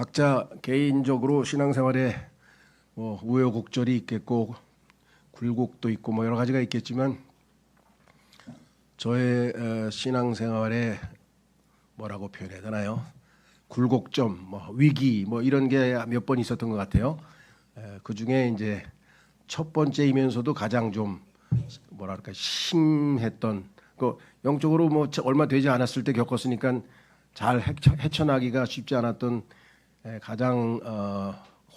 각자 개인적으로 신앙생활에 뭐 우여곡절이 있겠고 굴곡도 있고 뭐 여러 가지가 있겠지만 저의 신앙생활에 뭐라고 표현해야 되나요? 굴곡점, 뭐 위기, 뭐 이런 게 몇 번 있었던 것 같아요. 그 중에 이제 첫 번째이면서도 가장 좀 뭐랄까 심했던 그 영적으로 뭐 얼마 되지 않았을 때 겪었으니까 잘 헤쳐나기가 쉽지 않았던 가장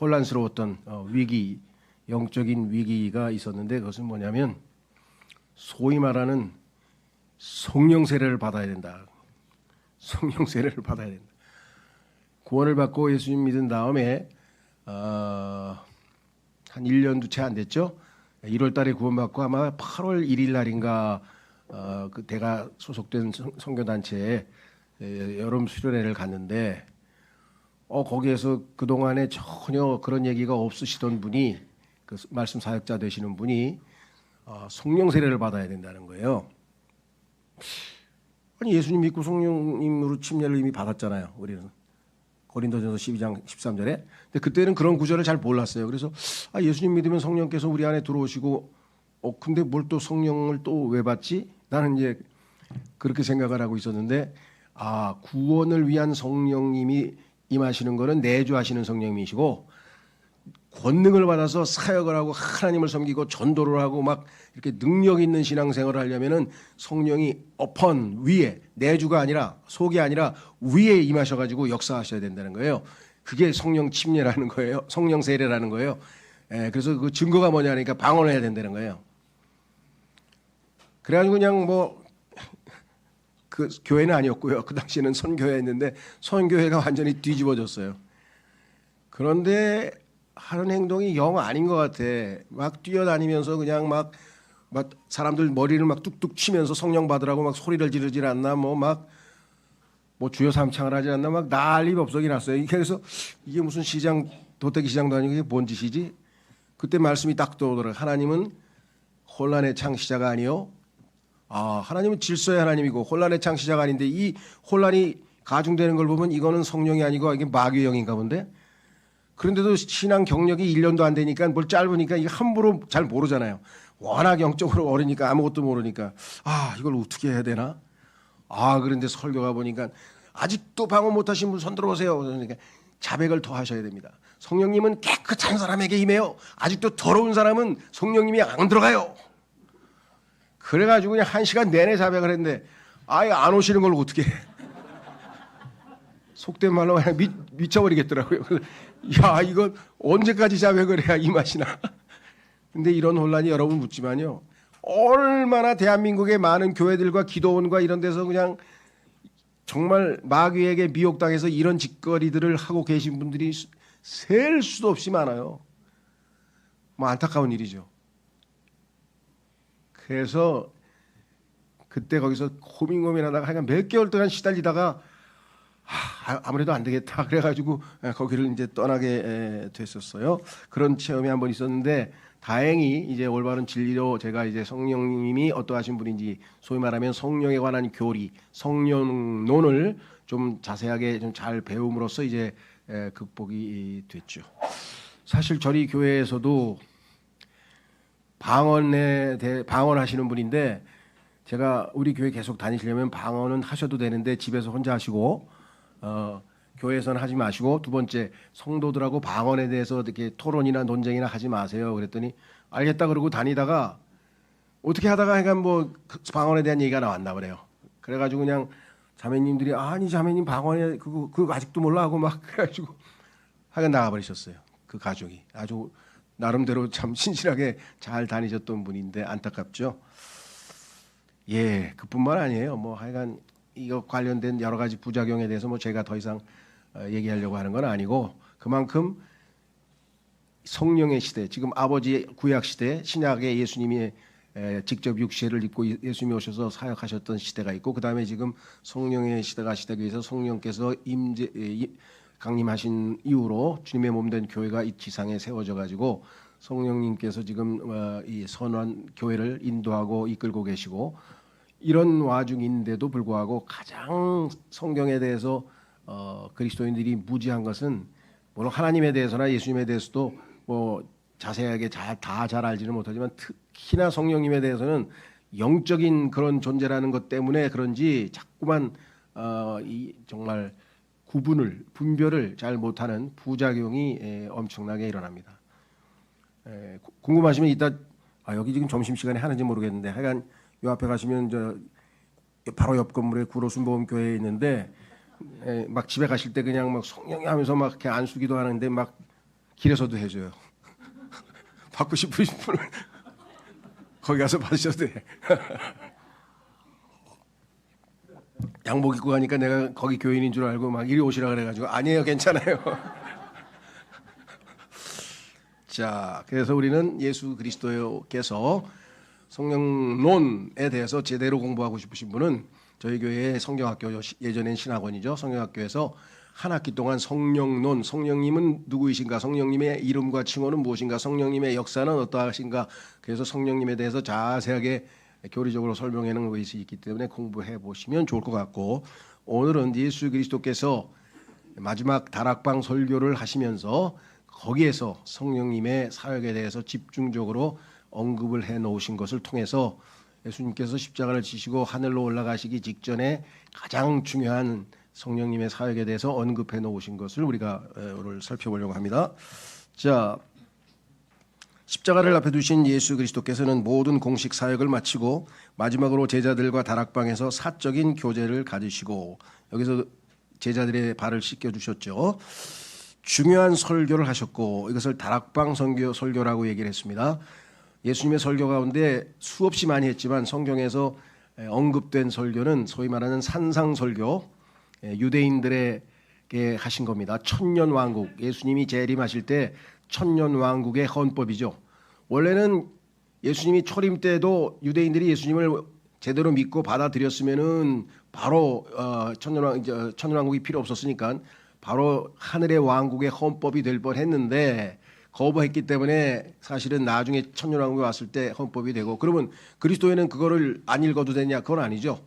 혼란스러웠던 위기, 영적인 위기가 있었는데 그것은 뭐냐면 소위 말하는 성령 세례를 받아야 된다. 성령 세례를 받아야 된다. 구원을 받고 예수님 믿은 다음에 한 1년도 채 안 됐죠. 1월 달에 구원받고 아마 8월 1일 날인가 그 내가 소속된 선교단체에 여름 수련회를 갔는데 거기에서 그동안에 전혀 그런 얘기가 없으시던 분이 그 말씀 사역자 되시는 분이 성령 세례를 받아야 된다는 거예요. 아니 예수님 믿고 성령님으로 침례를 이미 받았잖아요. 우리는 고린도전서 12장 13절에. 근데 그때는 그런 구절을 잘 몰랐어요. 그래서 예수님 믿으면 성령께서 우리 안에 들어오시고 근데 뭘 또 성령을 또 왜 받지? 나는 이제 그렇게 생각을 하고 있었는데 구원을 위한 성령님이 임하시는 거는 내주하시는 성령님이시고 권능을 받아서 사역을 하고 하나님을 섬기고 전도를 하고 막 이렇게 능력 있는 신앙생활을 하려면은 성령이 upon 위에 내주가 아니라 속이 아니라 위에 임하셔가지고 역사하셔야 된다는 거예요. 그게 성령 침례라는 거예요. 성령 세례라는 거예요. 그래서 그 증거가 뭐냐니까 방언을 해야 된다는 거예요. 그래가지고 그냥 뭐 그 교회는 아니었고요. 그 당시에는 선교회였는데 선교회가 완전히 뒤집어졌어요. 그런데 하는 행동이 영 아닌 것 같아. 막 뛰어다니면서 그냥 막 사람들 머리를 막 뚝뚝 치면서 성령 받으라고 막 소리를 지르질 않나 뭐 주여 삼창을 하지 않나 막 난리 법석이 났어요. 그래서 이게 무슨 시장 도떼기 시장도 아니고 이게 뭔 짓이지? 그때 말씀이 딱 떠오더라고요. 하나님은 혼란의 창시자가 아니요. 하나님은 질서의 하나님이고 혼란의 창시자가 아닌데 이 혼란이 가중되는 걸 보면 이거는 성령이 아니고 이게 마귀의 영인가 본데. 그런데도 신앙 경력이 1년도 안 되니까 뭘 짧으니까 이게 함부로 잘 모르잖아요. 워낙 영적으로 어리니까 아무것도 모르니까 이걸 어떻게 해야 되나? 그런데 설교가 보니까 아직도 방언 못하신 분 손 들어오세요. 그러니까 자백을 더 하셔야 됩니다. 성령님은 깨끗한 사람에게 임해요. 아직도 더러운 사람은 성령님이 안 들어가요. 그래가지고 그냥 1시간 내내 자백을 했는데 안 오시는 걸 어떻게 해. 속된 말로 그냥 미쳐버리겠더라고요. 이건 언제까지 자백을 해야 이 맛이 나. 근데 이런 혼란이 여러분 묻지만요. 얼마나 대한민국의 많은 교회들과 기도원과 이런 데서 그냥 정말 마귀에게 미혹당해서 이런 짓거리들을 하고 계신 분들이 셀 수도 없이 많아요. 뭐 안타까운 일이죠. 그래서 그때 거기서 고민하다가 하여간 몇 개월 동안 시달리다가 아무래도 안 되겠다 그래가지고 거기를 이제 떠나게 됐었어요. 그런 체험이 한번 있었는데 다행히 이제 올바른 진리로 제가 이제 성령님이 어떠하신 분인지 소위 말하면 성령에 관한 교리, 성령론을 좀 자세하게 좀 잘 배움으로써 이제 극복이 됐죠. 사실 저희 교회에서도 방언하시는 분인데 제가 우리 교회 계속 다니시려면 방언은 하셔도 되는데 집에서 혼자 하시고 교회에서는 하지 마시고 두 번째 성도들하고 방언에 대해서 이렇게 토론이나 논쟁이나 하지 마세요. 그랬더니 알겠다 그러고 다니다가 어떻게 하다가 약간 뭐 방언에 대한 얘기가 나왔나 그래요. 그래가지고 그냥 자매님들이 아니 자매님 방언에 그거 아직도 몰라 하고 막 그래가지고 하여간 나가버리셨어요. 그 가족이 아주 나름대로 참 신실하게 잘 다니셨던 분인데 안타깝죠. 그뿐만 아니에요. 뭐 하여간 이거 관련된 여러 가지 부작용에 대해서 뭐 제가 더 이상 얘기하려고 하는 건 아니고 그만큼 성령의 시대, 지금 아버지의 구약 시대, 신약의 예수님이 직접 육체를 입고 예수님이 오셔서 사역하셨던 시대가 있고 그 다음에 지금 성령의 시대가 시작이 돼서 성령께서 강림하신 이후로 주님의 몸된 교회가 이 지상에 세워져 가지고 성령님께서 지금 이 선한 교회를 인도하고 이끌고 계시고 이런 와중인데도 불구하고 가장 성경에 대해서 그리스도인들이 무지한 것은 물론 하나님에 대해서나 예수님에 대해서도 뭐 자세하게 다 잘 알지는 못하지만 특히나 성령님에 대해서는 영적인 그런 존재라는 것 때문에 그런지 자꾸만 정말 분별을 잘 못하는 부작용이 엄청나게 일어납니다. 궁금하시면 이따 여기 지금 점심시간에 하는지 모르겠는데 하여간 요 앞에 가시면 바로 옆 건물에 구로순복음교회에 있는데 막 집에 가실 때 그냥 막 성령이 하면서 막 이렇게 안수기도 하는데 막 길에서도 해줘요. 받고 싶으신 분은 거기 가서 받으셔도 돼. 양복 입고 가니까 내가 거기 교인인 줄 알고 막 이리 오시라 그래가지고 아니에요, 괜찮아요. 자, 그래서 우리는 예수 그리스도께서 성령론에 대해서 제대로 공부하고 싶으신 분은 저희 교회의 성경학교, 예전엔 신학원이죠, 성경학교에서 한 학기 동안 성령론, 성령님은 누구이신가, 성령님의 이름과 칭호는 무엇인가, 성령님의 역사는 어떠하신가, 그래서 성령님에 대해서 자세하게 교리적으로 설명해 놓은 것이 있기 때문에 공부해 보시면 좋을 것 같고, 오늘은 예수 그리스도께서 마지막 다락방 설교를 하시면서 거기에서 성령님의 사역에 대해서 집중적으로 언급을 해 놓으신 것을 통해서 예수님께서 십자가를 지시고 하늘로 올라가시기 직전에 가장 중요한 성령님의 사역에 대해서 언급해 놓으신 것을 우리가 오늘 살펴보려고 합니다. 자, 십자가를 앞에 두신 예수 그리스도께서는 모든 공식 사역을 마치고 마지막으로 제자들과 다락방에서 사적인 교제를 가지시고 여기서 제자들의 발을 씻겨 주셨죠. 중요한 설교를 하셨고 이것을 다락방 설교라고 얘기를 했습니다. 예수님의 설교 가운데 수없이 많이 했지만 성경에서 언급된 설교는 소위 말하는 산상설교, 유대인들에게 하신 겁니다. 천년왕국, 예수님이 재림하실 때 천년왕국의 헌법이죠. 원래는 예수님이 초림 때도 유대인들이 예수님을 제대로 믿고 받아들였으면은 바로 천년왕국이 필요 없었으니까 바로 하늘의 왕국의 헌법이 될 뻔했는데 거부했기 때문에 사실은 나중에 천년왕국이 왔을 때 헌법이 되고, 그러면 그리스도에는 그거를 안 읽어도 되냐? 그건 아니죠.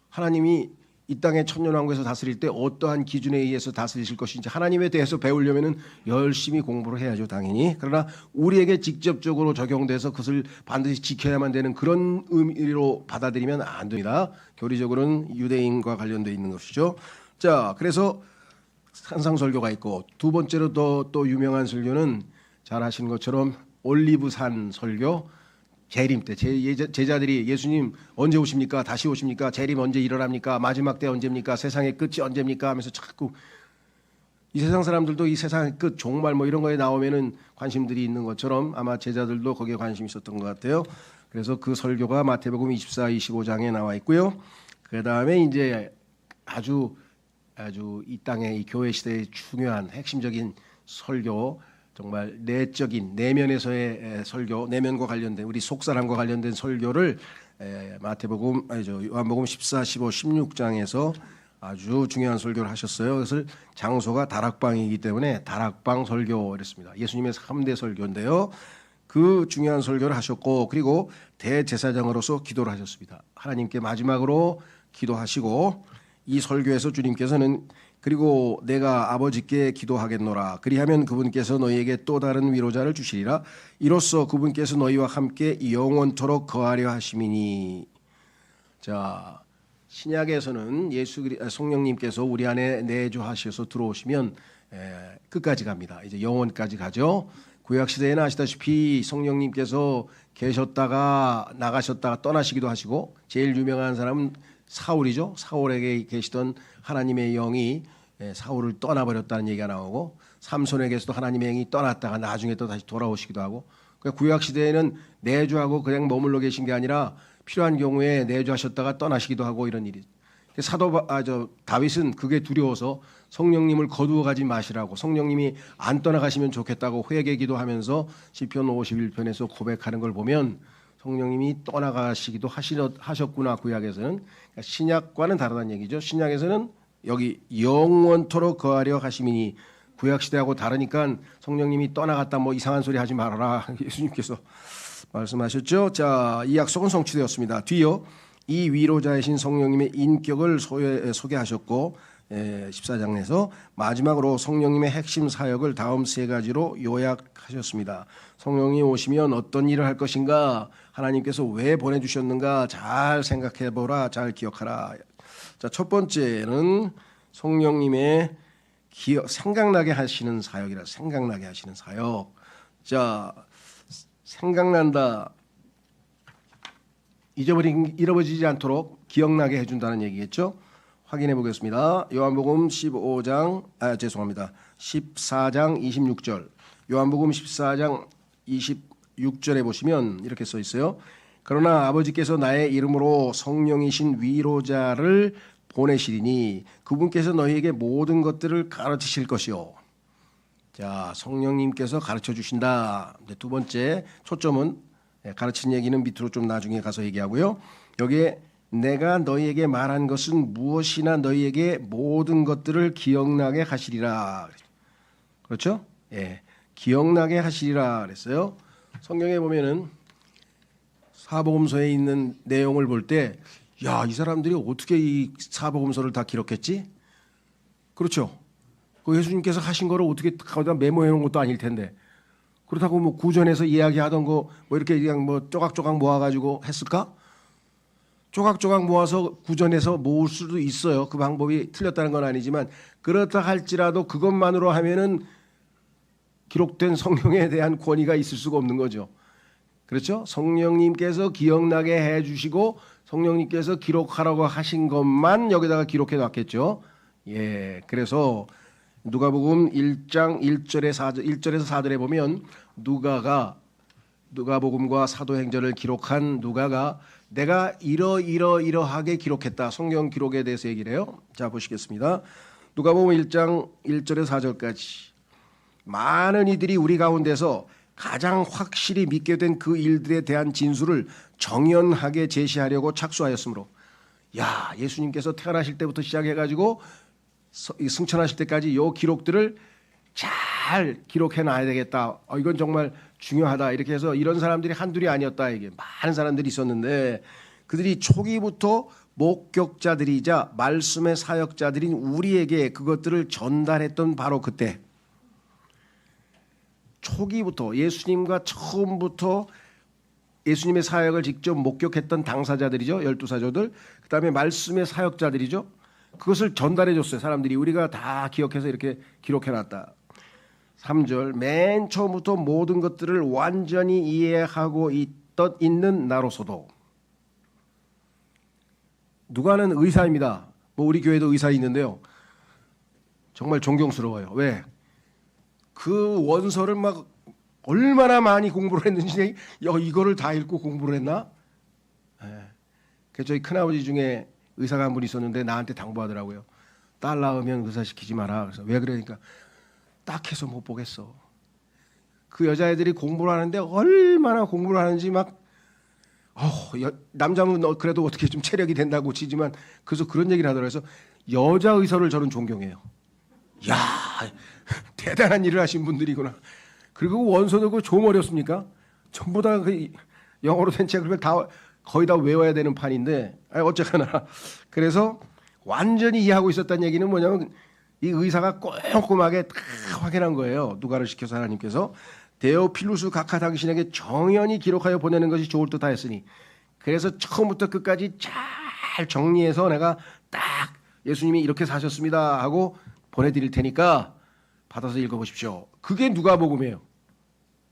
하나님이 이 땅의 천년왕국에서 다스릴 때 어떠한 기준에 의해서 다스리실 것인지 하나님에 대해서 배우려면은 열심히 공부를 해야죠, 당연히. 그러나 우리에게 직접적으로 적용돼서 그것을 반드시 지켜야만 되는 그런 의미로 받아들이면 안 됩니다. 교리적으로는 유대인과 관련되어 있는 것이죠. 자, 그래서 산상설교가 있고 두 번째로 또 유명한 설교는 잘 아시는 것처럼 올리브산 설교, 재림 때 제자들이 예수님 언제 오십니까? 다시 오십니까? 재림 언제 일어납니까? 마지막 때 언제입니까? 세상의 끝이 언제입니까? 하면서 자꾸 이 세상 사람들도 이 세상의 끝, 종말 뭐 이런 거에 나오면은 관심들이 있는 것처럼 아마 제자들도 거기에 관심이 있었던 것 같아요. 그래서 그 설교가 마태복음 24, 25장에 나와 있고요. 그 다음에 이제 아주 이 땅의 이 교회 시대의 중요한 핵심적인 설교, 정말 내적인 내면에서의 설교, 내면과 관련된 우리 속사람과 관련된 설교를 요한복음 14, 15, 16장에서 아주 중요한 설교를 하셨어요. 그래서 장소가 다락방이기 때문에 다락방 설교 이랬습니다. 예수님의 3대 설교인데요. 그 중요한 설교를 하셨고, 그리고 대제사장으로서 기도를 하셨습니다. 하나님께 마지막으로 기도하시고, 이 설교에서 주님께서는 그리고 내가 아버지께 기도하겠노라. 그리하면 그분께서 너희에게 또 다른 위로자를 주시리라. 이로써 그분께서 너희와 함께 영원토록 거하려 하심이니. 자, 신약에서는 성령님께서 우리 안에 내주하셔서 들어오시면 끝까지 갑니다. 이제 영원까지 가죠. 구약 시대에는 아시다시피 성령님께서 계셨다가 나가셨다가 떠나시기도 하시고, 제일 유명한 사람은 사울이죠. 사울에게 계시던 하나님의 영이 사울을 떠나버렸다는 얘기가 나오고, 삼손에게서도 하나님의 영이 떠났다가 나중에 또 다시 돌아오시기도 하고, 구약 시대에는 내주하고 그냥 머물러 계신 게 아니라 필요한 경우에 내주하셨다가 떠나시기도 하고 이런 일이. 다윗은 그게 두려워서 성령님을 거두어 가지 마시라고, 성령님이 안 떠나가시면 좋겠다고 회개 기도하면서 시편 51편에서 고백하는 걸 보면 성령님이 떠나가시기도 하셨구나. 구약에서는. 그러니까 신약과는 다르다는 얘기죠. 신약에서는 여기 영원토록 거하려 하심이니, 구약 시대하고 다르니까 성령님이 떠나갔다 뭐 이상한 소리 하지 말아라 예수님께서 말씀하셨죠. 자, 이 약속은 성취되었습니다. 뒤이어 이 위로자이신 성령님의 인격을 소개하셨고, 14장에서 마지막으로 성령님의 핵심 사역을 다음 세 가지로 요약하셨습니다. 성령이 오시면 어떤 일을 할 것인가, 하나님께서 왜 보내주셨는가 잘 생각해보라, 잘 기억하라. 자, 첫 번째는 성령님의 생각나게 하시는 사역이라. 생각나게 하시는 사역. 자, 생각난다, 잃어버리지 않도록 기억나게 해준다는 얘기겠죠. 확인해 보겠습니다. 요한복음 14장 26절. 요한복음 14장 26절에 보시면 이렇게 써 있어요. 그러나 아버지께서 나의 이름으로 성령이신 위로자를 보내시리니 그분께서 너희에게 모든 것들을 가르치실 것이요. 자, 성령님께서 가르쳐 주신다. 두 번째 초점은, 가르친 얘기는 밑으로 좀 나중에 가서 얘기하고요. 여기에 내가 너희에게 말한 것은 무엇이나 너희에게 모든 것들을 기억나게 하시리라. 그렇죠? 예, 기억나게 하시리라 그랬어요. 성경에 보면은 사복음서에 있는 내용을 볼 때, 야, 이 사람들이 어떻게 이 사복음서를 다 기록했지? 그렇죠? 그 예수님께서 하신 거를 어떻게 거기다 메모해 놓은 것도 아닐 텐데, 그렇다고 뭐 구전에서 이야기하던 거 뭐 이렇게 그냥 뭐 조각조각 모아가지고 했을까? 조각조각 모아서 구전에서 모을 수도 있어요. 그 방법이 틀렸다는 건 아니지만, 그렇다 할지라도 그것만으로 하면은 기록된 성령에 대한 권위가 있을 수가 없는 거죠. 그렇죠? 성령님께서 기억나게 해주시고 성령님께서 기록하라고 하신 것만 여기다가 기록해 놨겠죠. 예, 그래서 누가복음 1장 1절에서 4절에 보면 누가복음과 사도행전을 기록한 누가가 내가 이러하게 기록했다. 성경 기록에 대해서 얘기를 해요. 자, 보시겠습니다. 누가복음 1장 1절에서 4절까지. 많은 이들이 우리 가운데서 가장 확실히 믿게 된 그 일들에 대한 진술을 정연하게 제시하려고 착수하였으므로, 야, 예수님께서 태어나실 때부터 시작해가지고 승천하실 때까지 요 기록들을 잘 기록해 놔야 되겠다. 이건 정말 중요하다. 이렇게 해서 이런 사람들이 한둘이 아니었다. 이게 많은 사람들이 있었는데, 그들이 초기부터 목격자들이자 말씀의 사역자들인 우리에게 그것들을 전달했던 바로 그때, 초기부터 예수님과 처음부터 예수님의 사역을 직접 목격했던 당사자들이죠. 12사도들. 그다음에 말씀의 사역자들이죠. 그것을 전달해 줬어요. 사람들이. 우리가 다 기억해서 이렇게 기록해 놨다. 3절. 맨 처음부터 모든 것들을 완전히 이해하고 있는 나로서도. 누가는 의사입니다. 뭐 우리 교회도 의사 있는데요. 정말 존경스러워요. 왜? 그 원서를 막 얼마나 많이 공부를 했는지, 이거를 다 읽고 공부를 했나? 그래서 저희 큰아버지 중에 의사가 한 분 있었는데 나한테 당부하더라고요. 딸 낳으면 의사 시키지 마라. 그래서 왜 그러니까 딱해서 못 보겠어. 그 여자애들이 공부를 하는데 얼마나 공부를 하는지 막 남자면 그래도 어떻게 좀 체력이 된다고 치지만, 그래서 그런 얘기를 하더라고요. 그래서 여자 의사를 저는 존경해요. 야, 대단한 일을 하신 분들이구나. 그리고 원서도 그 좀 어렵습니까? 전부 다 그 영어로 된 책을 다 거의 다 외워야 되는 판인데, 어쨌거나 그래서 완전히 이해하고 있었다는 얘기는 뭐냐면, 이 의사가 꼼꼼하게 다 확인한 거예요. 누가를 시켜서 하나님께서 데오필루스 각하 당신에게 정연히 기록하여 보내는 것이 좋을 듯 하였으니, 그래서 처음부터 끝까지 잘 정리해서 내가 딱 예수님이 이렇게 사셨습니다 하고 보내드릴 테니까 받아서 읽어보십시오. 그게 누가복음이에요.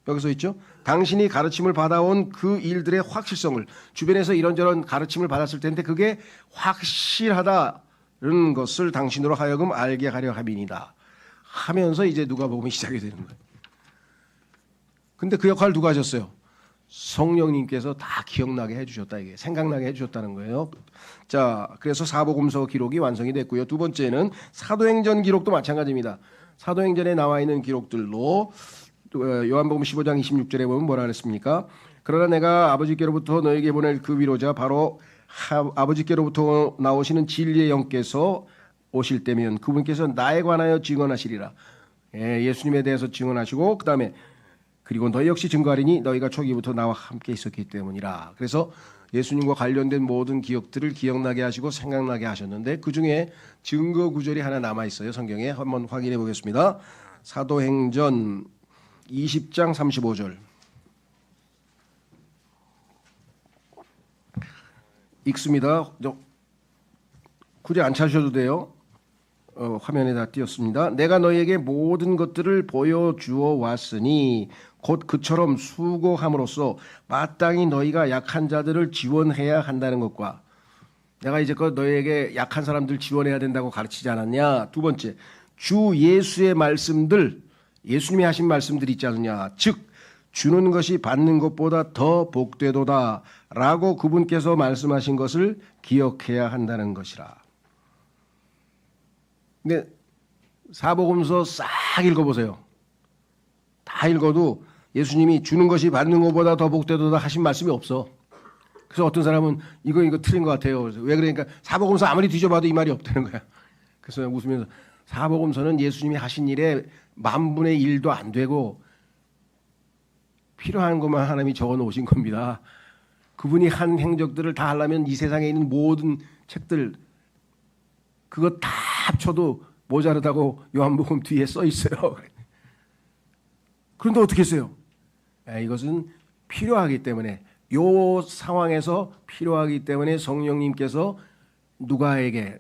여기서 있죠. 당신이 가르침을 받아온 그 일들의 확실성을, 주변에서 이런저런 가르침을 받았을 텐데 그게 확실하다는 것을 당신으로 하여금 알게 하려 함이니다 하면서 이제 누가복음이 시작이 되는 거예요. 근데 그 역할을 누가 하셨어요? 성령님께서 다 기억나게 해주셨다. 이게 생각나게 해주셨다는 거예요. 자, 그래서 사복음서 기록이 완성이 됐고요. 두 번째는 사도행전 기록도 마찬가지입니다. 사도행전에 나와 있는 기록들로 요한복음 15장 26절에 보면 뭐라 그랬습니까? 그러나 내가 아버지께로부터 너에게 보낼 그 위로자 바로 아버지께로부터 나오시는 진리의 영께서 오실 때면 그분께서 나에 관하여 증언하시리라. 예수님에 대해서 증언하시고, 그다음에 그리고 너희 역시 증거하리니 너희가 초기부터 나와 함께 있었기 때문이라. 그래서 예수님과 관련된 모든 기억들을 기억나게 하시고 생각나게 하셨는데 그중에 증거 구절이 하나 남아 있어요. 성경에 한번 확인해 보겠습니다. 사도행전 20장 35절. 읽습니다. 굳이 안 찾으셔도 돼요. 화면에다 띄었습니다. 내가 너희에게 모든 것들을 보여주어 왔으니 곧 그처럼 수고함으로써 마땅히 너희가 약한 자들을 지원해야 한다는 것과 내가 이제껏 너희에게 약한 사람들 지원해야 된다고 가르치지 않았냐. 두 번째, 주 예수의 말씀들, 예수님이 하신 말씀들 있지 않느냐. 즉 주는 것이 받는 것보다 더 복되도다 라고 그분께서 말씀하신 것을 기억해야 한다는 것이라. 근데 사복음서 싹 읽어보세요. 다 읽어도 예수님이 주는 것이 받는 것보다 더 복되도다 하신 말씀이 없어. 그래서 어떤 사람은 이거 틀린 것 같아요. 왜 그러니까 사복음서 아무리 뒤져봐도 이 말이 없다는 거야. 그래서 웃으면서 사복음서는 예수님이 하신 일에 10,000분의 1도 안 되고 필요한 것만 하나님이 적어 놓으신 겁니다. 그분이 한 행적들을 다 하려면 이 세상에 있는 모든 책들 그거 다 합쳐도 모자르다고 요한복음 뒤에 써 있어요. 그런데 어떻게 했어요? 이것은 필요하기 때문에 요 상황에서 필요하기 때문에 성령님께서 누가에게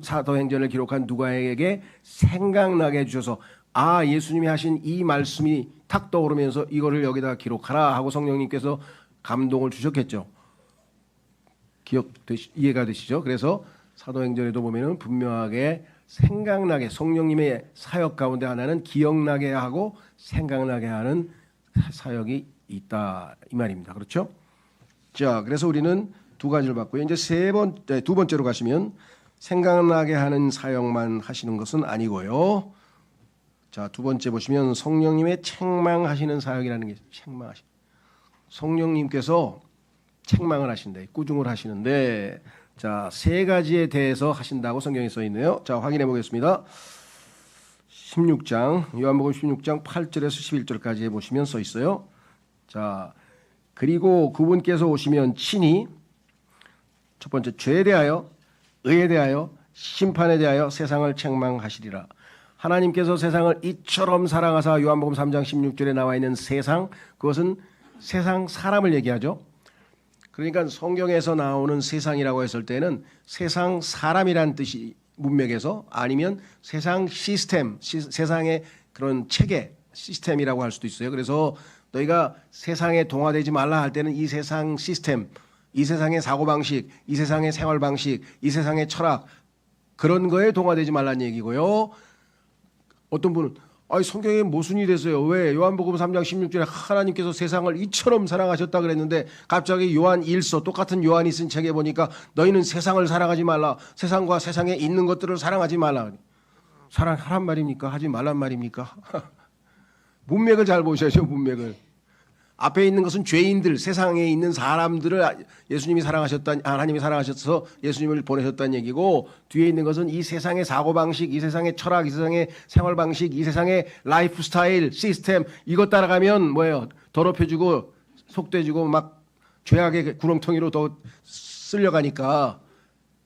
사도행전을 기록한 누가에게 생각나게 해주셔서 아 예수님이 하신 이 말씀이 탁 떠오르면서 이거를 여기다 기록하라 하고 성령님께서 감동을 주셨겠죠. 이해가 되시죠? 그래서 사도행전에도 보면은 분명하게 생각나게 성령님의 사역 가운데 하나는 기억나게 하고 생각나게 하는 사역이 있다 이 말입니다. 그렇죠? 자, 그래서 우리는 두 가지를 봤고요. 이제 두 번째로 가시면 생각나게 하는 사역만 하시는 것은 아니고요. 자, 두 번째 보시면 성령님의 책망하시는 사역이라는 게 책망하시는. 성령님께서 책망을 하신대, 꾸중을 하시는데 자, 세 가지에 대해서 하신다고 성경에 써 있네요. 자, 확인해 보겠습니다. 16장 요한복음 16장 8절에서 11절까지 보시면 써 있어요. 자, 그리고 그분께서 오시면 친히 첫 번째 죄에 대하여 의에 대하여 심판에 대하여 세상을 책망하시리라. 하나님께서 세상을 이처럼 사랑하사 요한복음 3장 16절에 나와 있는 세상 그것은 세상 사람을 얘기하죠. 그러니까 성경에서 나오는 세상이라고 했을 때는 세상 사람이란 뜻이 문맥에서 아니면 세상 시스템, 세상의 그런 체계, 시스템이라고 할 수도 있어요. 그래서 너희가 세상에 동화되지 말라 할 때는 이 세상 시스템, 이 세상의 사고방식, 이 세상의 생활방식, 이 세상의 철학 그런 거에 동화되지 말라는 얘기고요. 어떤 분은 성경에 모순이 됐어요. 왜? 요한복음 3장 16절에 하나님께서 세상을 이처럼 사랑하셨다 그랬는데 갑자기 요한 1서 똑같은 요한이 쓴 책에 보니까 너희는 세상을 사랑하지 말라. 세상과 세상에 있는 것들을 사랑하지 말라. 사랑하란 말입니까? 하지 말란 말입니까? 문맥을 잘 보셔야죠. 문맥을. 앞에 있는 것은 죄인들, 세상에 있는 사람들을 예수님이 사랑하셨다, 하나님이 사랑하셔서 예수님을 보내셨다는 얘기고 뒤에 있는 것은 이 세상의 사고방식, 이 세상의 철학, 이 세상의 생활방식, 이 세상의 라이프 스타일, 시스템 이것 따라가면 뭐예요? 더럽혀지고 속돼지고 막 죄악의 구렁텅이로 더 쓸려가니까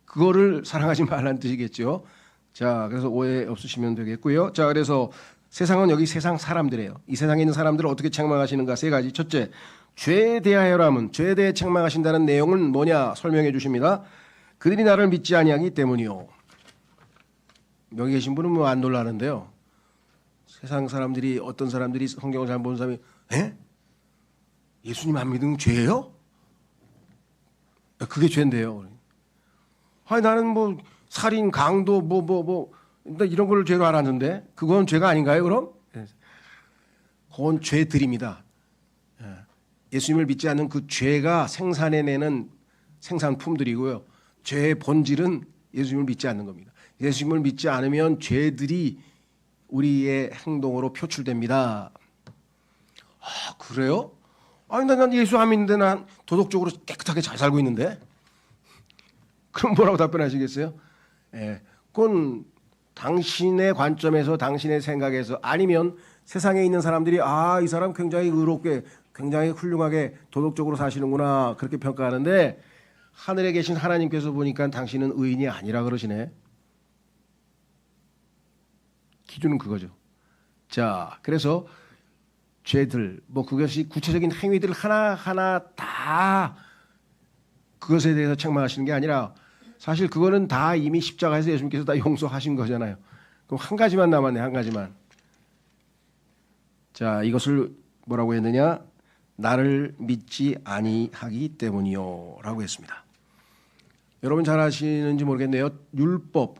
그거를 사랑하지 말라는 뜻이겠죠. 자, 그래서 오해 없으시면 되겠고요. 자, 그래서 세상은 여기 세상 사람들이에요. 이 세상에 있는 사람들을 어떻게 책망하시는가 세 가지. 첫째, 죄에 대하여라면 죄에 대해 책망하신다는 내용은 뭐냐 설명해 주십니다. 그들이 나를 믿지 아니하기 때문이요. 여기 계신 분은 뭐 안 놀라는데요. 세상 사람들이 어떤 사람들이 성경을 잘 보는 사람이 예수님 안 믿으면 죄예요? 그게 죄인데요. 아니 나는 뭐 살인, 강도 나 이런 걸 죄로 알았는데 그건 죄가 아닌가요? 그럼? 그건 죄들입니다. 예수님을 믿지 않는 그 죄가 생산해내는 생산품들이고요. 죄의 본질은 예수님을 믿지 않는 겁니다. 예수님을 믿지 않으면 죄들이 우리의 행동으로 표출됩니다. 아, 그래요? 아니 난 예수 안 믿는데 난 도덕적으로 깨끗하게 잘 살고 있는데 그럼 뭐라고 답변하시겠어요? 그건 당신의 관점에서, 당신의 생각에서, 아니면 세상에 있는 사람들이 이 사람 굉장히 의롭게, 굉장히 훌륭하게 도덕적으로 사시는구나, 그렇게 평가하는데, 하늘에 계신 하나님께서 보니까 당신은 의인이 아니라 그러시네. 기준은 그거죠. 자, 그래서 죄들, 그것이 구체적인 행위들 하나하나 다 그것에 대해서 책망하시는 게 아니라, 사실 그거는 다 이미 십자가에서 예수님께서 다 용서하신 거잖아요. 그럼 한 가지만 남았네, 한 가지만. 자, 이것을 뭐라고 했느냐? 나를 믿지 아니하기 때문이요 라고 했습니다. 여러분 잘 아시는지 모르겠네요. 율법,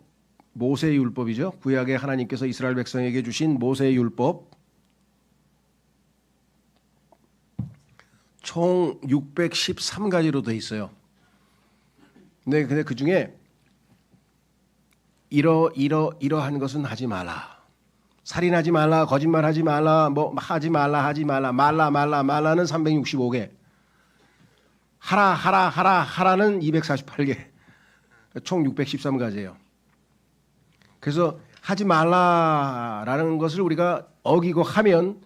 모세의 율법이죠. 구약에 하나님께서 이스라엘 백성에게 주신 모세의 율법, 총 613가지로 되어 있어요. 근데 그 중에 이러한 것은 하지 말라, 살인하지 말라, 거짓말하지 말라, 하지 말라, 말라는 365개, 하라는 248개, 총 613가지예요. 그래서 하지 말라라는 것을 우리가 어기고 하면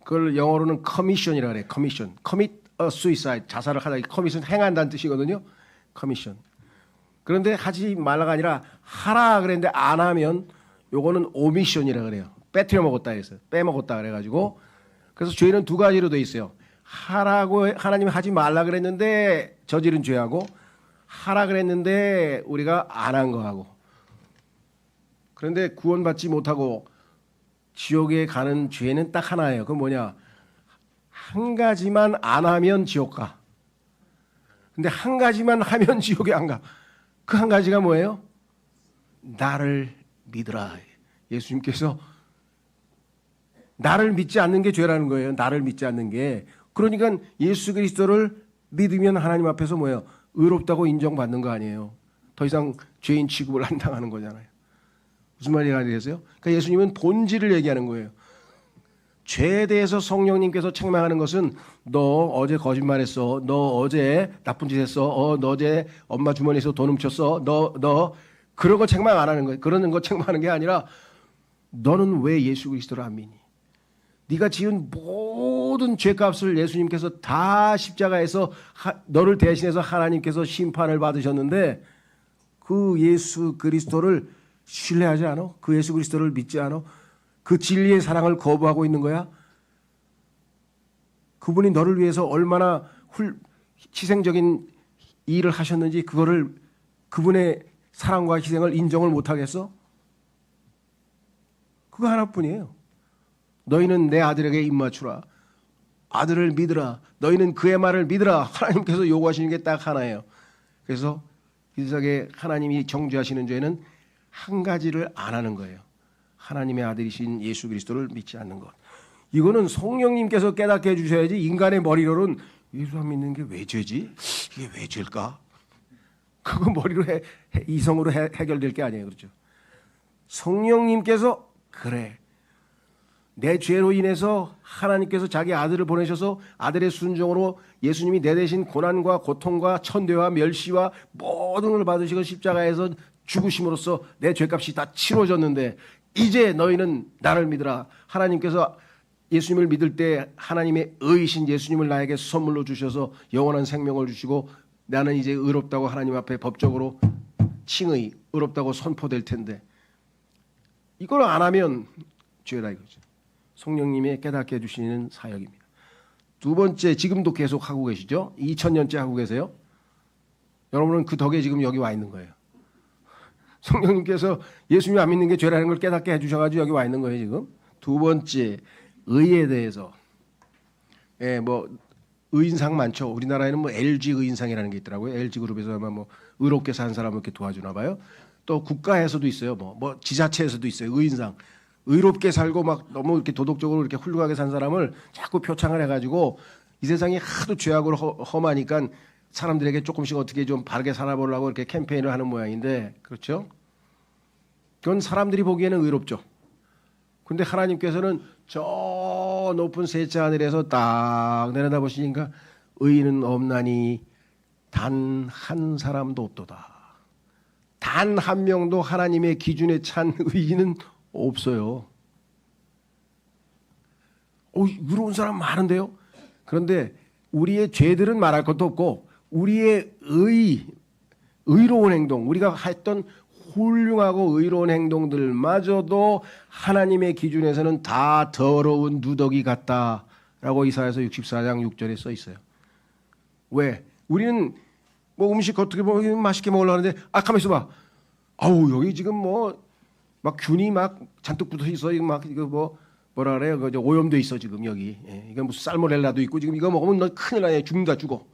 그걸 영어로는 commission이라고 그래요. commit a suicide, 자살을 하다. commission 행한다는 뜻이거든요. commission. 그런데 하지 말라가 아니라 하라 그랬는데 안 하면 요거는 omission이라고 그래요. 빼뜨려 먹었다 그랬어요. 빼먹었다 그래가지고. 그래서 죄는 두 가지로 돼 있어요. 하라고 하나님이 하지 말라 그랬는데 저지른 죄하고, 하라 그랬는데 우리가 안 한 거하고. 그런데 구원받지 못하고 지옥에 가는 죄는 딱 하나예요. 그건 뭐냐? 한 가지만 안 하면 지옥 가. 근데 한 가지만 하면 지옥에 안 가. 그 한 가지가 뭐예요? 나를 믿으라. 예수님께서 나를 믿지 않는 게 죄라는 거예요. 나를 믿지 않는 게. 그러니까 예수 그리스도를 믿으면 하나님 앞에서 뭐예요? 의롭다고 인정받는 거 아니에요. 더 이상 죄인 취급을 안 당하는 거잖아요. 무슨 말인지 알겠어요? 그러니까 예수님은 본질을 얘기하는 거예요. 죄에 대해서 성령님께서 책망하는 것은 너 어제 거짓말했어, 너 어제 나쁜 짓 했어, 너 어제 엄마 주머니에서 돈 훔쳤어, 너 그런 거 책망 안 하는 거예요. 그런 거 책망하는 게 아니라 너는 왜 예수 그리스도를 안 믿니? 네가 지은 모든 죄값을 예수님께서 다 십자가에서 너를 대신해서 하나님께서 심판을 받으셨는데 그 예수 그리스도를 신뢰하지 않아? 그 예수 그리스도를 믿지 않아? 그 진리의 사랑을 거부하고 있는 거야? 그분이 너를 위해서 얼마나 희생적인 일을 하셨는지 그거를, 그분의 사랑과 희생을 인정을 못하겠어? 그거 하나뿐이에요. 너희는 내 아들에게 입맞추라. 아들을 믿으라. 너희는 그의 말을 믿으라. 하나님께서 요구하시는 게 딱 하나예요. 그래서 이 세상에 하나님이 정죄하시는 죄는 한 가지를 안 하는 거예요. 하나님의 아들이신 예수 그리스도를 믿지 않는 것. 이거는 성령님께서 깨닫게 해주셔야지, 인간의 머리로는 예수 안 믿는 게 왜 죄지? 이게 왜 죄일까? 그거 머리로 이성으로 해결될 게 아니에요. 그렇죠? 성령님께서 그래, 내 죄로 인해서 하나님께서 자기 아들을 보내셔서 아들의 순종으로 예수님이 내 대신 고난과 고통과 천대와 멸시와 모든 걸 받으시고 십자가에서 죽으심으로써 내 죄값이 다 치러졌는데 이제 너희는 나를 믿으라. 하나님께서 예수님을 믿을 때 하나님의 의이신 예수님을 나에게 선물로 주셔서 영원한 생명을 주시고 나는 이제 의롭다고 하나님 앞에 법적으로 칭의, 의롭다고 선포될 텐데 이걸 안 하면 죄다 이거죠. 성령님이 깨닫게 해주시는 사역입니다. 두 번째, 지금도 계속 하고 계시죠? 2000년째 하고 계세요. 여러분은 그 덕에 지금 여기 와 있는 거예요. 성령님께서 예수님 안 믿는 게 죄라는 걸 깨닫게 해주셔가지고 여기 와 있는 거예요 지금. 두 번째, 의에 대해서. 의인상 많죠. 우리나라에는 LG 의인상이라는 게 있더라고요. LG 그룹에서 아마 의롭게 산 사람을 이렇게 도와주나 봐요. 또 국가에서도 있어요. 지자체에서도 있어요. 의인상. 의롭게 살고 막 너무 이렇게 도덕적으로 이렇게 훌륭하게 산 사람을 자꾸 표창을 해가지고 이 세상이 하도 죄악으로 험하니까 사람들에게 조금씩 어떻게 좀 바르게 살아보려고 이렇게 캠페인을 하는 모양인데, 그렇죠? 그건 사람들이 보기에는 의롭죠. 근데 하나님께서는 저 높은 셋째 하늘에서 딱 내려다보시니까 의인은 없나니 단 한 사람도 없도다. 단 단 한 명도 하나님의 기준에 찬 의인은 없어요. 의로운 사람 많은데요. 그런데 우리의 죄들은 말할 것도 없고 우리의 의로운 행동, 우리가 했던 훌륭하고 의로운 행동들마저도 하나님의 기준에서는 다 더러운 누더기 같다라고 이사야서 64장 6절에 써 있어요. 왜? 우리는 뭐 음식 어떻게 보면 맛있게 먹으려고 하는데 가만 있어봐. 여기 지금 뭐 막 균이 막 잔뜩 붙어 있어. 막 이거 뭐라 그래요? 그 오염돼 있어 지금 여기. 이거 무슨 살모넬라도 있고 지금 이거 먹으면 너 큰일 나네. 죽는다 죽어.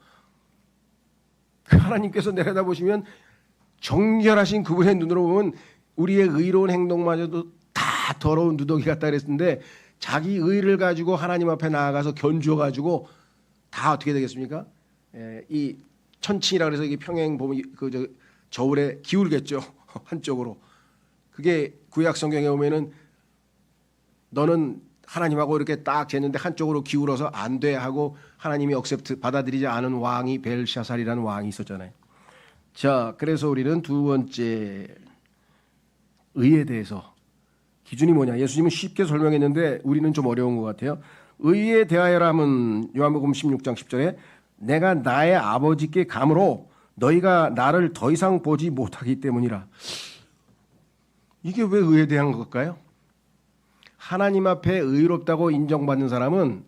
하나님께서 내려다보시면 정결하신 그분의 눈으로 보면 우리의 의로운 행동마저도 다 더러운 누더기 같다 그랬는데 자기 의를 가지고 하나님 앞에 나아가서 견주어 가지고 다 어떻게 되겠습니까? 이 천칭이라 그래서 이게 평행 보면 그 저울에 기울겠죠. 한쪽으로. 그게 구약 성경에 보면은 너는 하나님하고 이렇게 딱 쟀는데 한쪽으로 기울어서 안 돼 하고 하나님이 억셉트 받아들이지 않은 왕이 벨샤살이라는 왕이 있었잖아요. 자, 그래서 우리는 두 번째 의에 대해서 기준이 뭐냐? 예수님은 쉽게 설명했는데 우리는 좀 어려운 것 같아요. 의에 대하여라면 요한복음 16장 10절에 내가 나의 아버지께 감으로 너희가 나를 더 이상 보지 못하기 때문이라. 이게 왜 의에 대한 걸까요? 하나님 앞에 의롭다고 인정받는 사람은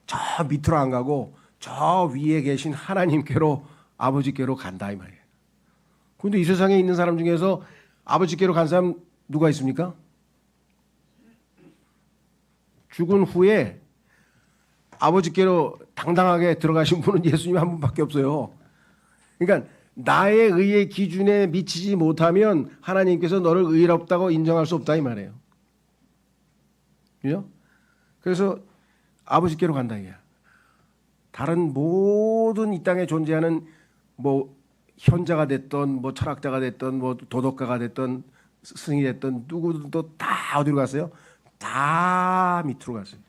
저 밑으로 안 가고 저 위에 계신 하나님께로 아버지께로 간다 이 말이에요. 그런데 이 세상에 있는 사람 중에서 아버지께로 간 사람 누가 있습니까? 죽은 후에 아버지께로 당당하게 들어가신 분은 예수님 한 분밖에 없어요. 그러니까 나의 의의 기준에 미치지 못하면 하나님께서 너를 의롭다고 인정할 수 없다 이 말이에요. 그죠? 그래서 아버지께로 간다 이게. 다른 모든 이 땅에 존재하는 뭐 현자가 됐던 뭐 철학자가 됐던 뭐 도덕가가 됐던 스승이 됐던 누구도 다 어디로 갔어요? 다 밑으로 갔어요.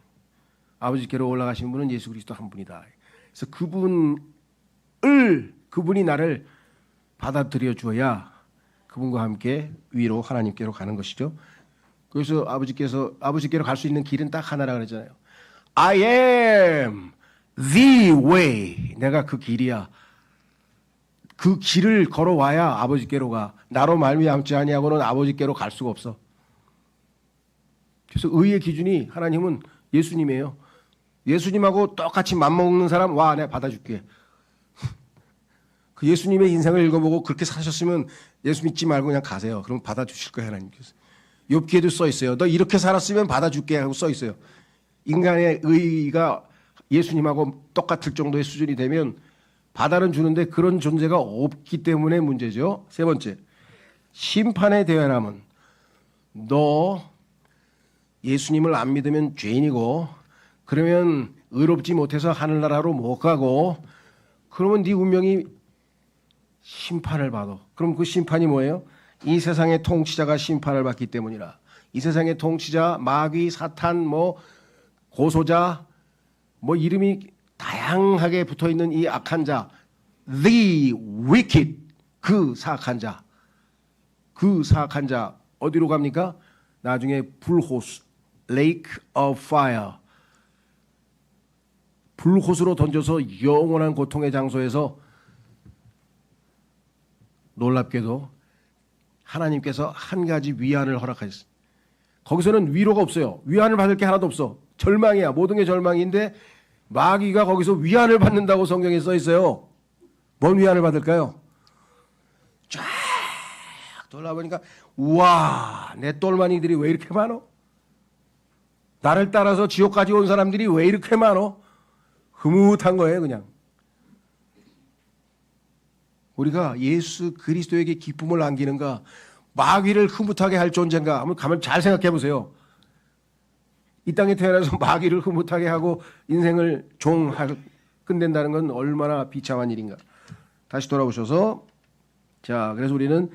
아버지께로 올라가신 분은 예수 그리스도 한 분이다. 그래서 그분이 나를 받아들여 주어야 그분과 함께 위로 하나님께로 가는 것이죠. 그래서 아버지께로 갈 수 있는 길은 딱 하나라 그랬잖아요. I am the way. 내가 그 길이야. 그 길을 걸어와야 아버지께로 가. 나로 말미암지 아니하고는 아버지께로 갈 수가 없어. 그래서 의의 기준이 하나님은 예수님이에요. 예수님하고 똑같이 맘먹는 사람 와 내가 받아줄게. 그 예수님의 인생을 읽어보고 그렇게 사셨으면 예수 믿지 말고 그냥 가세요. 그럼 받아주실 거예요 하나님께서. 욥기에도 써 있어요. 너 이렇게 살았으면 받아줄게 하고 써 있어요. 인간의 의의가 예수님하고 똑같을 정도의 수준이 되면 받아는 주는데 그런 존재가 없기 때문에 문제죠. 세 번째, 심판에 대하여라면 너 예수님을 안 믿으면 죄인이고 그러면 의롭지 못해서 하늘나라로 못 가고 그러면 네 운명이 심판을 받아. 그럼 그 심판이 뭐예요? 이 세상의 통치자가 심판을 받기 때문이라. 이 세상의 통치자, 마귀, 사탄, 뭐 고소자, 뭐 이름이 다양하게 붙어있는 이 악한 자, the wicked, 그 사악한 자, 어디로 갑니까? 나중에 불호수, lake of fire, 불호수로 던져서 영원한 고통의 장소에서 놀랍게도 하나님께서 한 가지 위안을 허락하셨어요. 거기서는 위로가 없어요. 위안을 받을 게 하나도 없어. 절망이야. 모든 게 절망인데 마귀가 거기서 위안을 받는다고 성경에 써 있어요. 뭔 위안을 받을까요? 쫙 돌아보니까 우와 내 똘마니들이 왜 이렇게 많어? 나를 따라서 지옥까지 온 사람들이 왜 이렇게 많어? 흐뭇한 거예요 그냥. 우리가 예수 그리스도에게 기쁨을 안기는가 마귀를 흐뭇하게 할 존재인가 한번 가면 잘 생각해 보세요. 이 땅에 태어나서 마귀를 흐뭇하게 하고 인생을 끝낸다는 건 얼마나 비참한 일인가. 다시 돌아오셔서 자 그래서 우리는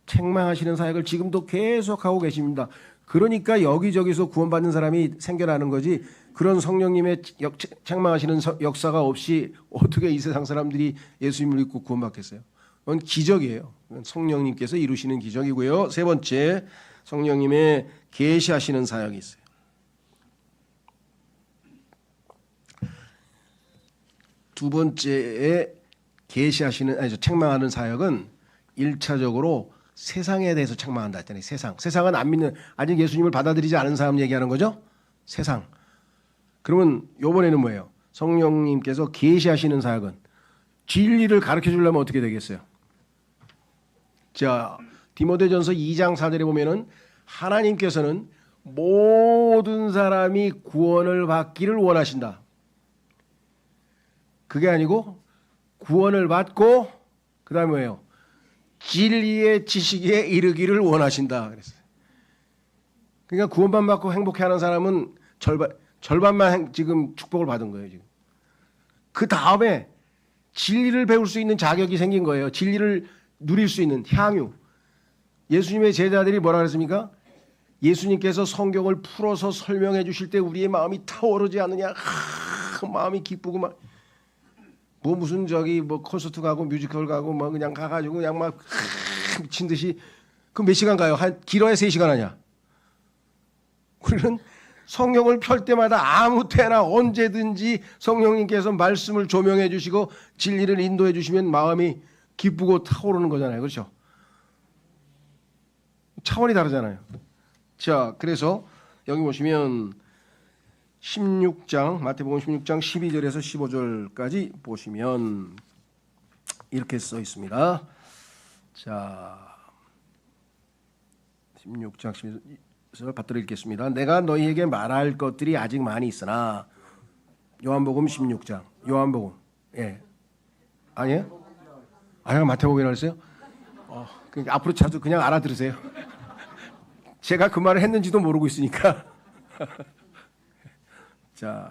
책망하시는 사역을 지금도 계속하고 계십니다. 그러니까 여기저기서 구원받는 사람이 생겨나는 거지 그런 성령님의 책망하시는 역사가 없이 어떻게 이 세상 사람들이 예수님을 믿고 구원받겠어요? 그건 기적이에요. 성령님께서 이루시는 기적이고요. 세 번째, 성령님의 계시하시는 사역이 있어요. 두 번째에 계시하시는 책망하는 사역은 1차적으로 세상에 대해서 책망한다 했잖아요. 세상은 안 믿는, 아직 예수님을 받아들이지 않은 사람 얘기하는 거죠. 세상. 그러면 이번에는 뭐예요? 성령님께서 계시하시는 사역은 진리를 가르쳐 주려면 어떻게 되겠어요? 자, 디모데전서 2장 4절에 보면은 하나님께서는 모든 사람이 구원을 받기를 원하신다. 그게 아니고 구원을 받고 그다음에 뭐예요? 진리의 지식에 이르기를 원하신다 그랬어요. 그러니까 구원만 받고 행복해하는 사람은 절반만 지금 축복을 받은 거예요. 지금 그 다음에 진리를 배울 수 있는 자격이 생긴 거예요. 진리를 누릴 수 있는 향유. 예수님의 제자들이 뭐라 그랬습니까? 예수님께서 성경을 풀어서 설명해 주실 때 우리의 마음이 타오르지 않느냐. 마음이 기쁘고 막 무슨 뭐 콘서트 가고 뮤지컬 가고 뭐 그냥 가가지고 그냥 막 미친 듯이 그 몇 시간 가요? 한 길어야 3시간 하냐? 우리는 성경을 펼 때마다 아무 때나 언제든지 성령님께서 말씀을 조명해 주시고 진리를 인도해 주시면 마음이 기쁘고 타오르는 거잖아요. 그렇죠? 차원이 다르잖아요. 자, 그래서 여기 보시면 16장 마태복음 16장 12절에서 15절까지 보시면 이렇게 써 있습니다. 자, 16장 12절 받들어 읽겠습니다. 내가 너희에게 말할 것들이 아직 많이 있으나 요한복음 16장 요한복음 아니에요? 마태복음이라고 했어요? 그러니까 앞으로 자주 그냥 알아들으세요. 제가 그 말을 했는지도 모르고 있으니까. 자,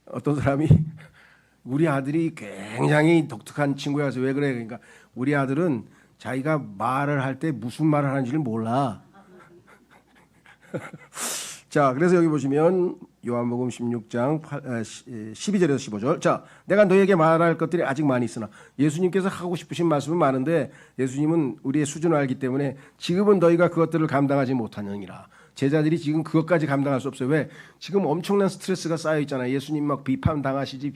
어떤 사람이 우리 아들이 굉장히 독특한 친구여서 왜 그래? 그러니까 우리 아들은 자기가 말을 할 때 무슨 말을 하는지를 몰라. 자, 그래서 여기 보시면 요한복음 16장 12절에서 15절. 자, 내가 너에게 말할 것들이 아직 많이 있으나 예수님께서 하고 싶으신 말씀은 많은데 예수님은 우리의 수준을 알기 때문에 지금은 너희가 그것들을 감당하지 못하느니라. 제자들이 지금 그것까지 감당할 수 없어요. 왜? 지금 엄청난 스트레스가 쌓여 있잖아요. 예수님 막 비판 당하시지,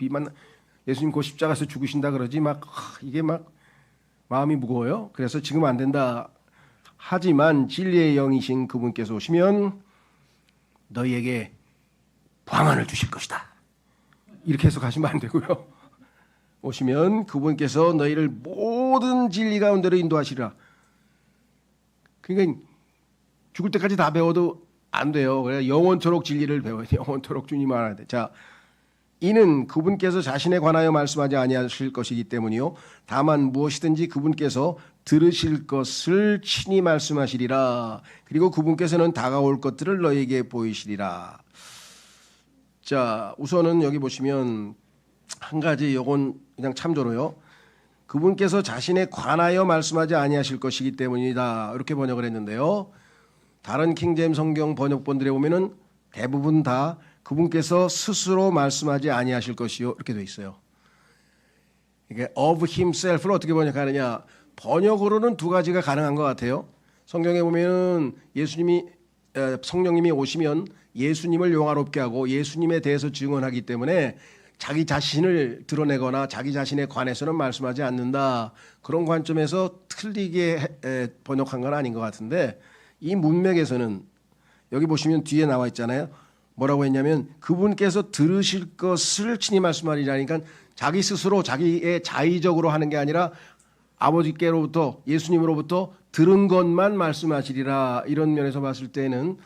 예수님 그 십자가에서 죽으신다 그러지 이게 막 마음이 무거워요. 그래서 지금 안 된다. 하지만 진리의 영이신 그분께서 오시면 너희에게 방안을 주실 것이다. 이렇게 해서 가시면 안 되고요. 오시면 그분께서 너희를 모든 진리 가운데로 인도하시리라. 그러니까 죽을 때까지 다 배워도 안 돼요. 그래서 영원토록 진리를 배워야 돼요. 영원토록 주님 알아야 돼. 자, 이는 그분께서 자신에 관하여 말씀하지 아니하실 것이기 때문이요. 다만 무엇이든지 그분께서 들으실 것을 친히 말씀하시리라. 그리고 그분께서는 다가올 것들을 너희에게 보이시리라. 자, 우선은 여기 보시면 한 가지 요건 그냥 참조로요. 그분께서 자신에 관하여 말씀하지 아니하실 것이기 때문이다. 이렇게 번역을 했는데요. 다른 킹제임스 성경 번역본들에 보면은 대부분 다 그분께서 스스로 말씀하지 아니하실 것이요 이렇게 돼 있어요. 이게 of himself를 어떻게 번역하느냐? 번역으로는 두 가지가 가능한 것 같아요. 성경에 보면은 성령님이 오시면 예수님을 영화롭게 하고 예수님에 대해서 증언하기 때문에 자기 자신을 드러내거나 자기 자신에 관해서는 말씀하지 않는다. 그런 관점에서 틀리게 번역한 건 아닌 것 같은데 이 문맥에서는 여기 보시면 뒤에 나와 있잖아요. 뭐라고 했냐면 그분께서 들으실 것을 친히 말씀하리라니까 자기 스스로 자기의 자의적으로 하는 게 아니라 아버지께로부터 예수님으로부터 들은 것만 말씀하시리라. 이런 면에서 봤을 때는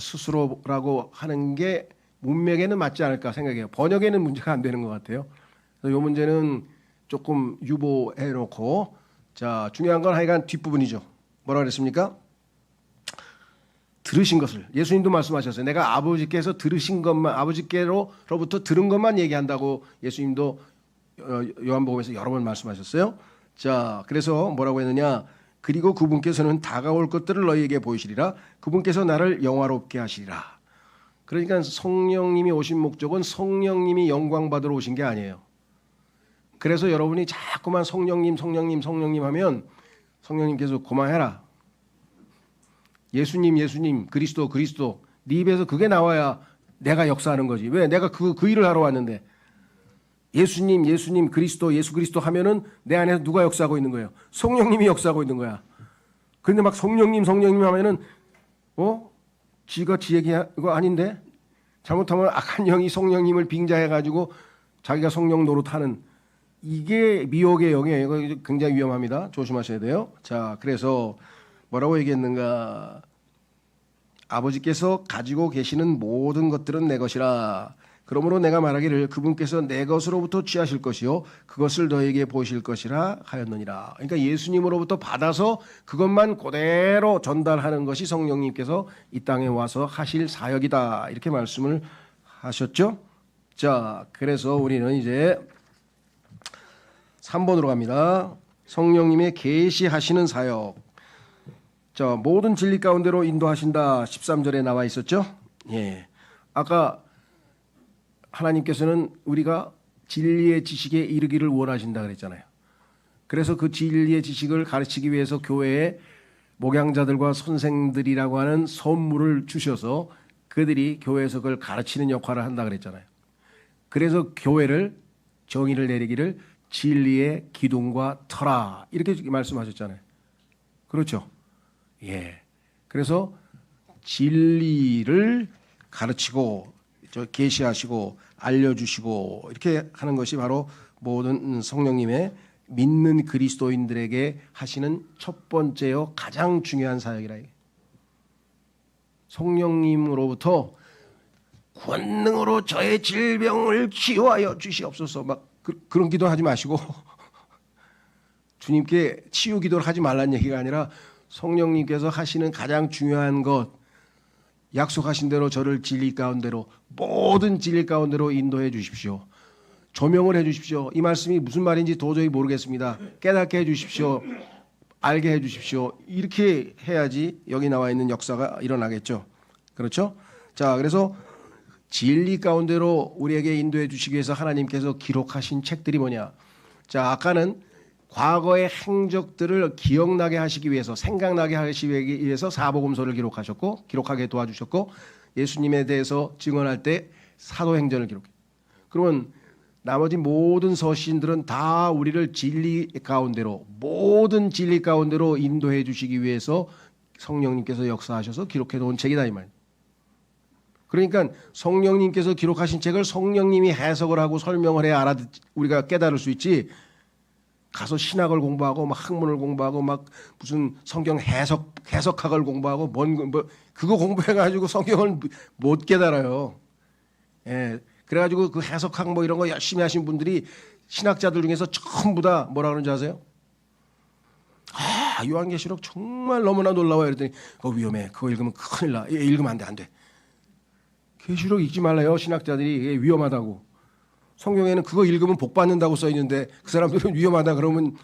스스로라고 하는 게 문맥에는 맞지 않을까 생각해요. 번역에는 문제가 안 되는 것 같아요. 그래서 이 문제는 조금 유보해 놓고 자, 중요한 건 하여간 뒷부분이죠. 뭐라 그랬습니까? 들으신 것을 예수님도 말씀하셨어요. 내가 아버지께서 들으신 것만 아버지께로부터 들은 것만 얘기한다고 예수님도 요한복음에서 여러 번 말씀하셨어요. 자, 그래서 뭐라고 했느냐? 그리고 그분께서는 다가올 것들을 너희에게 보이시리라. 그분께서 나를 영화롭게 하시리라. 그러니까 성령님이 오신 목적은 성령님이 영광 받으러 오신 게 아니에요. 그래서 여러분이 자꾸만 성령님 하면 성령님께서 그만해라. 예수님, 예수님, 그리스도, 그리스도. 네 입에서 그게 나와야 내가 역사하는 거지. 왜? 내가 그 일을 하러 왔는데. 예수님, 예수님, 그리스도, 예수 그리스도 하면은 내 안에서 누가 역사하고 있는 거예요? 성령님이 역사하고 있는 거야. 그런데 막 성령님, 성령님 하면은 지가 지 얘기가 아닌데? 잘못하면 악한 영이 성령님을 빙자해가지고 자기가 성령 노릇하는 이게 미혹의 영이에요. 이거 굉장히 위험합니다. 조심하셔야 돼요. 자, 그래서 뭐라고 얘기했는가? 아버지께서 가지고 계시는 모든 것들은 내 것이라. 그러므로 내가 말하기를 그분께서 내 것으로부터 취하실 것이요 그것을 너에게 보이실 것이라 하였느니라. 그러니까 예수님으로부터 받아서 그것만 그대로 전달하는 것이 성령님께서 이 땅에 와서 하실 사역이다. 이렇게 말씀을 하셨죠. 자, 그래서 우리는 이제 3번으로 갑니다. 성령님의 계시하시는 사역. 자, 모든 진리 가운데로 인도하신다. 13절에 나와 있었죠. 예. 아까 하나님께서는 우리가 진리의 지식에 이르기를 원하신다 그랬잖아요. 그래서 그 진리의 지식을 가르치기 위해서 교회에 목양자들과 선생들이라고 하는 선물을 주셔서 그들이 교회에서 그걸 가르치는 역할을 한다 그랬잖아요. 그래서 교회를 정의를 내리기를 진리의 기둥과 터라 이렇게 말씀하셨잖아요. 그렇죠? 예. 그래서 진리를 가르치고 계시하시고 알려주시고 이렇게 하는 것이 바로 모든 성령님의 믿는 그리스도인들에게 하시는 첫 번째요 가장 중요한 사역이라. 성령님으로부터 권능으로 저의 질병을 치유하여 주시옵소서 막 그런 기도하지 마시고 주님께 치유 기도를 하지 말라는 얘기가 아니라 성령님께서 하시는 가장 중요한 것 약속하신 대로 저를 진리 가운데로 모든 진리 가운데로 인도해 주십시오. 조명을 해 주십시오. 이 말씀이 무슨 말인지 도저히 모르겠습니다. 깨닫게 해 주십시오. 알게 해 주십시오. 이렇게 해야지 여기 나와 있는 역사가 일어나겠죠. 그렇죠? 자, 그래서 진리 가운데로 우리에게 인도해 주시기 위해서 하나님께서 기록하신 책들이 뭐냐? 자, 아까는 과거의 행적들을 기억나게 하시기 위해서 생각나게 하시기 위해서 사복음서를 기록하게 도와주셨고 예수님에 대해서 증언할 때 사도행전을 기록해. 그러면 나머지 모든 서신들은 다 우리를 진리 가운데로 모든 진리 가운데로 인도해 주시기 위해서 성령님께서 역사하셔서 기록해 놓은 책이다 이 말이에요. 그러니까 성령님께서 기록하신 책을 성령님이 해석을 하고 설명을 해야 우리가 깨달을 수 있지. 가서 신학을 공부하고 막 학문을 공부하고 막 무슨 성경 해석학을 공부하고 그거 공부해가지고 성경을 못 깨달아요. 예, 그래가지고 그 해석학 뭐 이런 거 열심히 하신 분들이 신학자들 중에서 전부 다 뭐라 그러는지 아세요? 아, 요한계시록 정말 너무나 놀라워요. 그랬더니 그거 위험해. 그거 읽으면 큰일 나. 읽으면 안 돼, 안 돼. 계시록 읽지 말라요. 신학자들이 이게 위험하다고. 성경에는 그거 읽으면 복 받는다고 써 있는데 그 사람들은 위험하다 그러면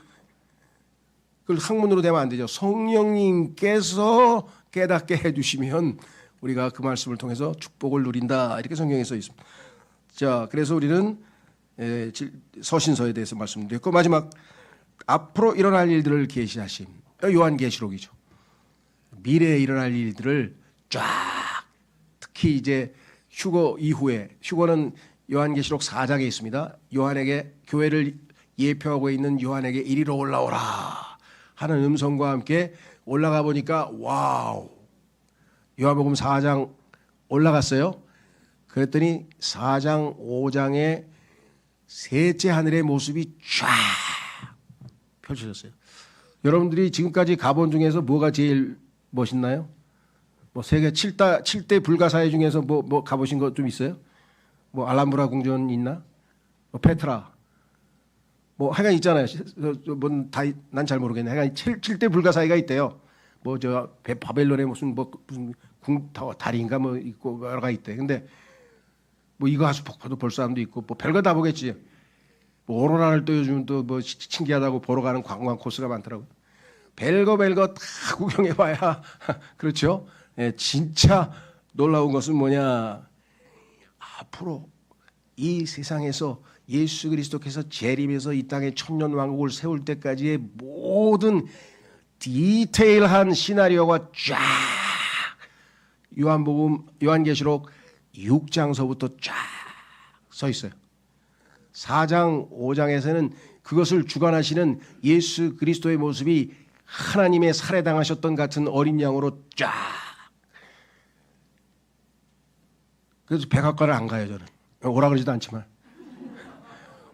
그걸 학문으로 되면 안 되죠. 성령님께서 깨닫게 해주시면 우리가 그 말씀을 통해서 축복을 누린다 이렇게 성경에 써 있습니다. 자, 그래서 우리는 서신서에 대해서 말씀드렸고 마지막 앞으로 일어날 일들을 계시하신 요한계시록이죠. 미래에 일어날 일들을 쫙 특히 이제 휴거 이후에 휴거는 요한계시록 4장에 있습니다. 요한에게 교회를 예표하고 있는 요한에게 이리로 올라오라 하는 음성과 함께 올라가 보니까 와우 요한복음 4장 올라갔어요. 그랬더니 4장 5장의 셋째 하늘의 모습이 쫙 펼쳐졌어요. 여러분들이 지금까지 가본 중에서 뭐가 제일 멋있나요? 뭐 세계 7대 불가사의 중에서 뭐 가보신 거 좀 있어요? 뭐 알람브라 궁전 있나? 뭐 페트라 뭐 하여간 있잖아요. 난 잘 모르겠네. 하여간 7대 불가사의가 있대요. 뭐 저 바벨론에 무슨 다리인가 뭐 있고 여러 가지 있대. 근데 뭐 이거 하수 폭포도 볼 사람도 있고 뭐 별거 다 보겠지. 뭐 오로라를 또 요즘 또 뭐 신기하다고 보러 가는 관광 코스가 많더라고요. 별거 다 구경해 봐야 그렇죠. 예, 진짜 놀라운 것은 뭐냐? 앞으로 이 세상에서 예수 그리스도께서 재림해서 이 땅에 천년 왕국을 세울 때까지의 모든 디테일한 시나리오가 쫙 요한계시록 6장서부터 쫙 서 있어요. 4장, 5장에서는 그것을 주관하시는 예수 그리스도의 모습이 하나님의 살해당하셨던 같은 어린 양으로 쫙. 그래서 백악관을 안 가요, 저는. 오라 그러지도 않지만.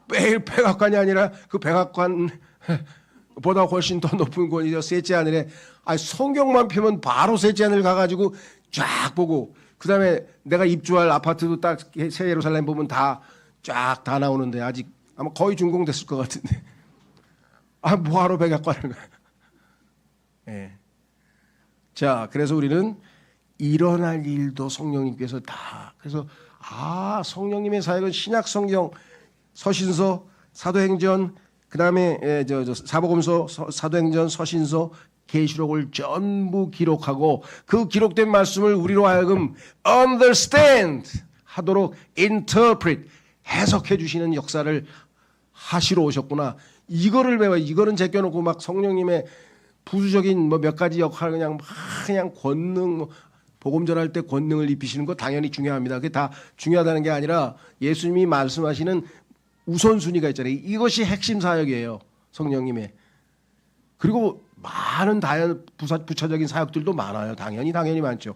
매일 백악관이 아니라 그 백악관 보다 훨씬 더 높은 곳이죠. 셋째 하늘에. 성경만 펴면 바로 셋째 하늘 가가지고 쫙 보고, 그 다음에 내가 입주할 아파트도 딱 새 예루살렘 보면 다 나오는데, 아직 아마 거의 준공됐을 것 같은데. 뭐하러 백악관을 가요? 예. 자, 그래서 우리는 일어날 일도 성령님께서 다, 그래서 성령님의 사역은 신약 성경, 서신서, 사도행전, 그 다음에 사복음서, 사도행전, 서신서, 계시록을 전부 기록하고 그 기록된 말씀을 우리로 하여금 understand 하도록 interpret 해석해 주시는 역사를 하시러 오셨구나. 이거를 배워. 이거는 제껴놓고 막 성령님의 부수적인 몇 가지 역할 그냥 권능, 복음 전할 때 권능을 입히시는 거 당연히 중요합니다. 그게 다 중요하다는 게 아니라 예수님이 말씀하시는 우선순위가 있잖아요. 이것이 핵심 사역이에요. 성령님의. 그리고 많은 부차적인 사역들도 많아요. 당연히 많죠.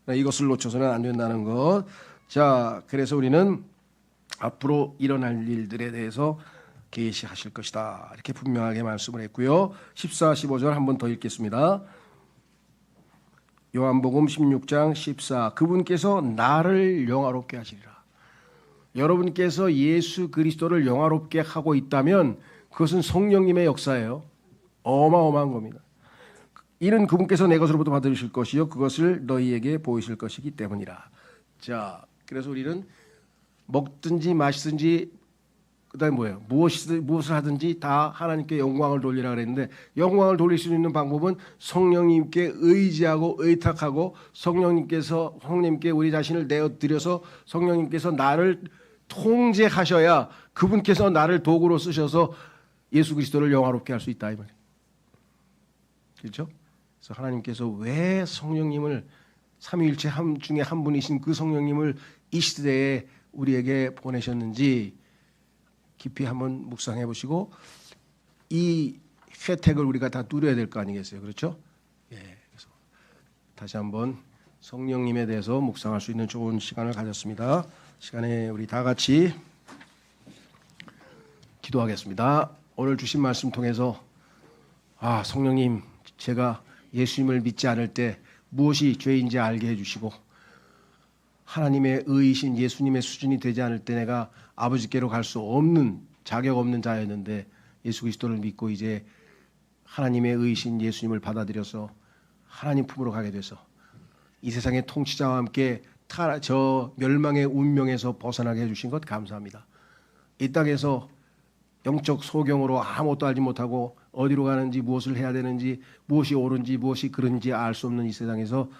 이것을 놓쳐서는 안 된다는 것. 자, 그래서 우리는 앞으로 일어날 일들에 대해서 계시하실 것이다. 이렇게 분명하게 말씀을 했고요. 14, 15절 한 번 더 읽겠습니다. 요한복음 16장 14. 그분께서 나를 영화롭게 하시리라. 여러분께서 예수 그리스도를 영화롭게 하고 있다면 그것은 성령님의 역사예요. 어마어마한 겁니다. 이는 그분께서 내 것으로부터 받으실 것이요 그것을 너희에게 보이실 것이기 때문이라. 자, 그래서 우리는 먹든지 마시든지 그다음에 뭐예요? 무엇을 하든지 다 하나님께 영광을 돌리라 그랬는데, 영광을 돌릴 수 있는 방법은 성령님께 의지하고 의탁하고 성령님께 우리 자신을 내어드려서 성령님께서 나를 통제하셔야 그분께서 나를 도구로 쓰셔서 예수 그리스도를 영화롭게 할 수 있다 이 말이에요. 그렇죠? 그래서 하나님께서 왜 성령님을 삼위일체 중에 한 분이신 그 성령님을 이 시대에 우리에게 보내셨는지 깊이 한번 묵상해 보시고 이 혜택을 우리가 다 누려야 될 거 아니겠어요? 그렇죠? 예. 그래서 다시 한번 성령님에 대해서 묵상할 수 있는 좋은 시간을 가졌습니다. 시간에 우리 다 같이 기도하겠습니다. 오늘 주신 말씀 통해서 성령님, 제가 예수님을 믿지 않을 때 무엇이 죄인지 알게 해주시고 하나님의 의이신 예수님의 수준이 되지 않을 때 내가 아버지께로 갈 수 없는 자격 없는 자였는데 예수 그리스도를 믿고 이제 하나님의 의이신 예수님을 받아들여서 하나님 품으로 가게 돼서 이 세상의 통치자와 함께 저 멸망의 운명에서 벗어나게 해주신 것 감사합니다. 이 땅에서 영적 소경으로 아무것도 알지 못하고 어디로 가는지 무엇을 해야 되는지 무엇이 옳은지 무엇이 그른지 알 수 없는 이 세상에서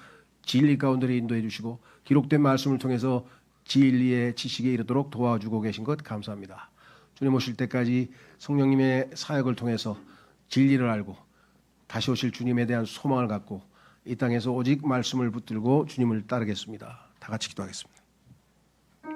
진리 가운데로 인도해 주시고 기록된 말씀을 통해서 진리의 지식에 이르도록 도와주고 계신 것 감사합니다. 주님 오실 때까지 성령님의 사역을 통해서 진리를 알고 다시 오실 주님에 대한 소망을 갖고 이 땅에서 오직 말씀을 붙들고 주님을 따르겠습니다. 다 같이 기도하겠습니다.